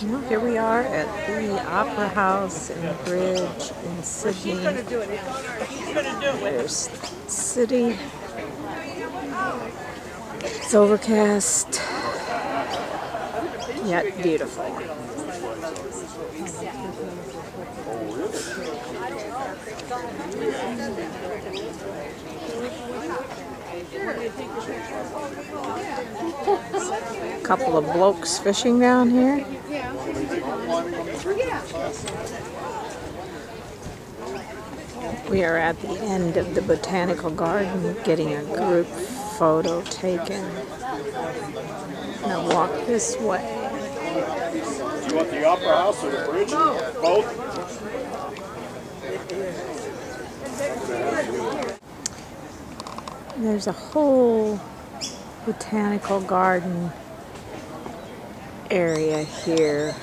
Well, here we are at the Opera House and Bridge in Sydney. There's the city. It's overcast, yet beautiful. A couple of blokes fishing down here. We are at the end of the botanical garden getting a group photo taken. Now walk this way. Do you want the Opera House or the bridge? Both? There's a whole botanical garden area here.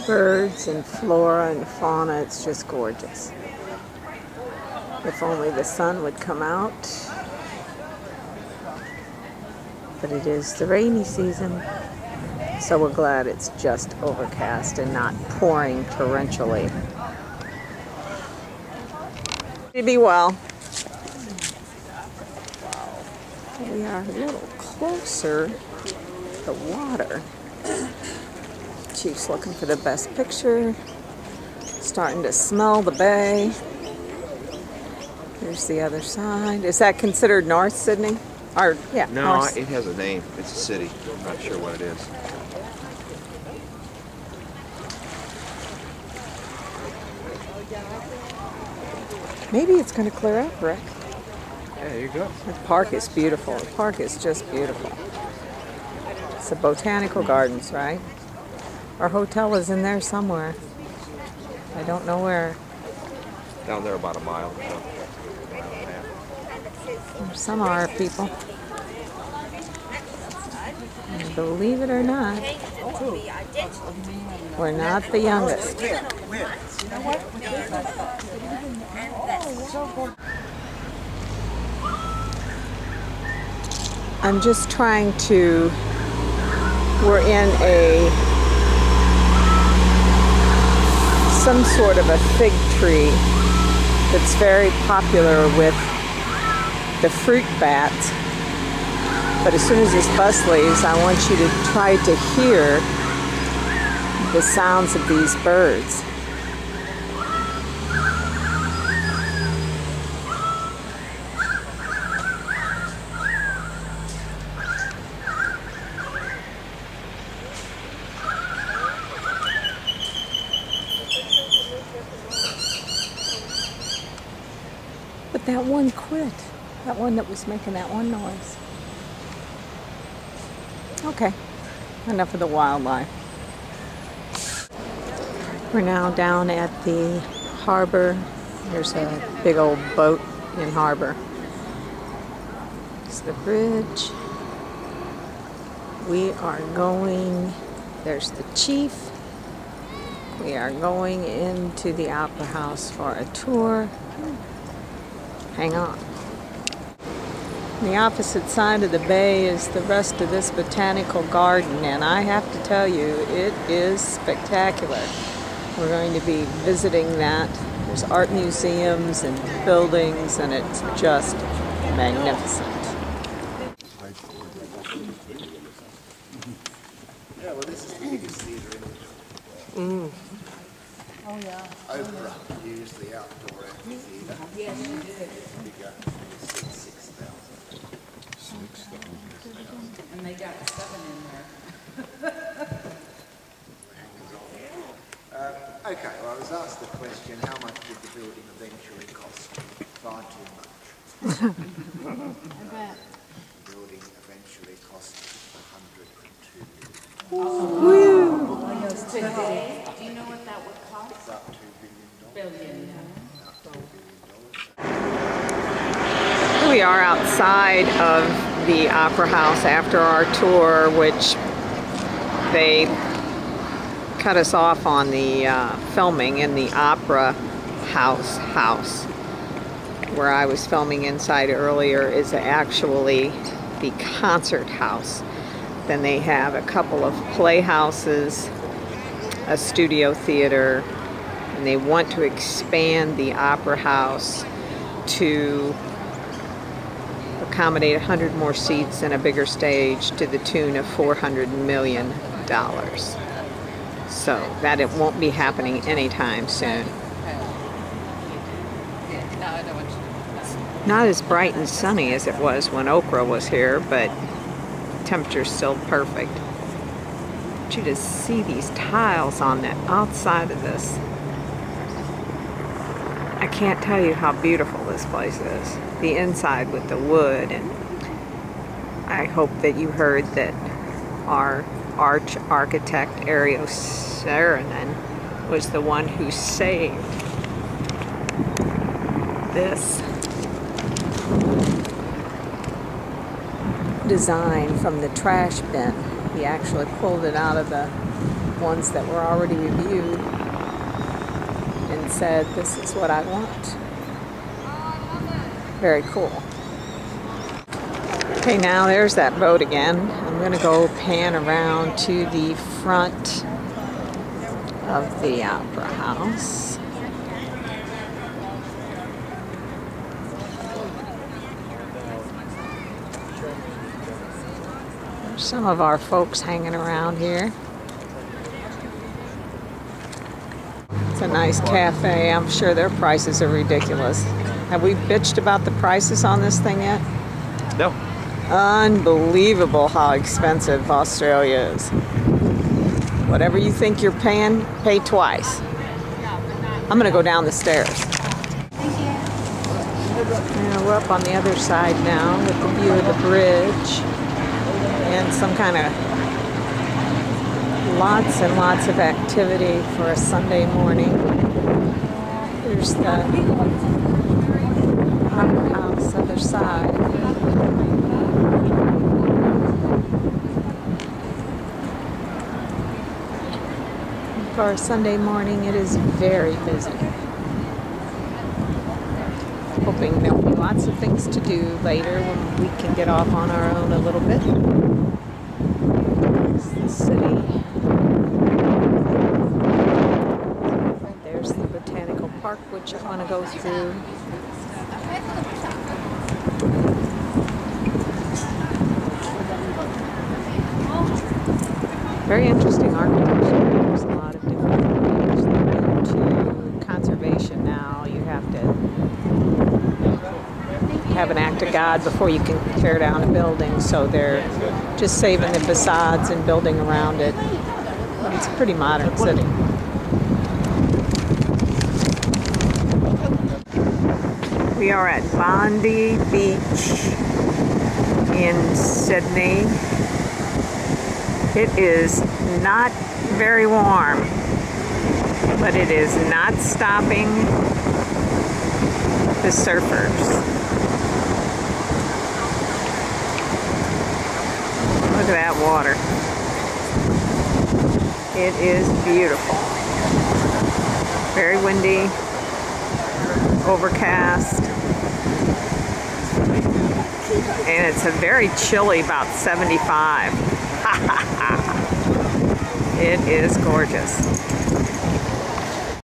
Birds and flora and fauna, it's just gorgeous. If only the sun would come out. But it is the rainy season, so we're glad it's just overcast and not pouring torrentially. Be well. We are a little closer to the water. Chief's looking for the best picture. Starting to smell the bay. Here's the other side. Is that considered North Sydney? Or yeah. No, North. it has a name. It's a city. I'm not sure what it is. Maybe it's going to clear up, Rick. Yeah, there you go. The park is beautiful. The park is just beautiful. It's the Botanical Gardens, right? Our hotel is in there somewhere. I don't know where. Down there about a mile. So. Some are people. And believe it or not, we're not the youngest. I'm just trying to, we're in some sort of a fig tree that's very popular with the fruit bats. But as soon as this bus leaves, I want you to try to hear the sounds of these birds. But that one quit. That one that was making that one noise. Okay, enough of the wildlife. We're now down at the harbor. There's a big old boat in harbor. It's the bridge. We are going, there's the chief. We are going into the Opera House for a tour. Hang on. On the opposite side of the bay is the rest of this botanical garden, and I have to tell you, it is spectacular. We're going to be visiting that. There's art museums and buildings, and it's just magnificent. Yeah, well, this is the biggest theatre in the Oh yeah. Opera used the outdoor amphitheatre. Yes, you did. Bigger, 6,000. And they got 7 in there. Okay, well, I was asked the question, how much did the building eventually cost? Far too much. The building eventually cost $102 million. Today, do you know what that would cost? It's up $2 billion. Billion. Up $2 billion. Here we are outside of the Opera House after our tour, which they cut us off on the filming in the Opera House. Where I was filming inside earlier is actually the concert house. Then they have a couple of playhouses, a studio theater, and they want to expand the opera house to accommodate 100 more seats and a bigger stage to the tune of $400 million. So that it won't be happening anytime soon. Not as bright and sunny as it was when Okra was here, but temperature's still perfect. I want you to see these tiles on the outside of this. I can't tell you how beautiful this place is. The inside with the wood, and I hope that you heard that our arch architect Ariel Saarinen was the one who saved this design from the trash bin. He actually pulled it out of the ones that were already reviewed and said, "This is what I want." Very cool. Okay, now there's that boat again. I'm going to go pan around to the front of the Opera House. There's some of our folks hanging around here. It's a nice cafe. I'm sure their prices are ridiculous. Have we bitched about the prices on this thing yet? No. Unbelievable how expensive Australia is. Whatever you think you're paying, pay twice. I'm gonna go down the stairs. Yeah, we're up on the other side now with the view of the bridge and some kind of lots and lots of activity for a Sunday morning. Here's the Opera House, other side. For a Sunday morning, it is very busy. Hoping there'll be lots of things to do later when we can get off on our own a little bit. There's the city. There's the Botanical Park, which I want to go through. Very interesting architecture. There's a lot of different things. They're into conservation now. You have to have an act of God before you can tear down a building, so they're just saving the facades and building around it. But it's a pretty modern city. We are at Bondi Beach in Sydney. It is not very warm, but it is not stopping the surfers. Look at that water. It is beautiful. Very windy, overcast, and it's a very chilly, about 75. It is gorgeous.